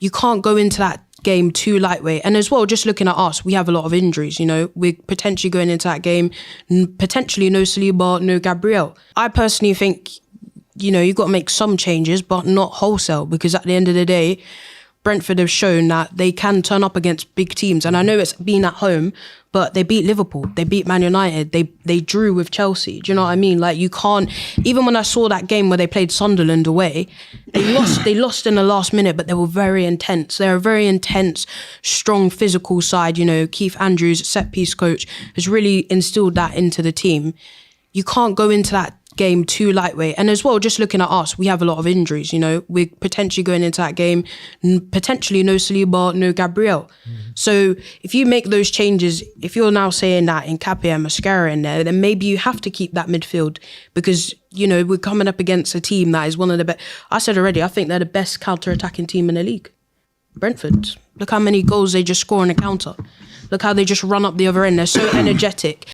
You can't go into that game too lightweight. And as well, just looking at us, we have a lot of injuries, you know. We're potentially going into that game, potentially no Saliba, no Gabriel. I personally think, you know, you've got to make some changes, but not wholesale, because at the end of the day, Brentford have shown that they can turn up against big teams. And I know it's been at home, but they beat Liverpool, they beat Man United, they drew with Chelsea. Do you know what I mean? Like, you can't, even when I saw that game where they played Sunderland away, they lost in the last minute, but they were very intense. They're a very intense, strong physical side. You know, Keith Andrews, set piece coach, has really instilled that into the team. You can't go into that game too lightweight. And as well, just looking at us, we have a lot of injuries, you know. We're potentially going into that game, potentially no Saliba, no Gabriel. So if you make those changes, if you're now saying that Nkapé and Mascara in there, then maybe you have to keep that midfield, because, you know, we're coming up against a team that is one of the best. I said already, I think they're the best counter-attacking team in the league. Brentford. Look how many goals they just score on a counter. Look how they just run up the other end. They're so energetic.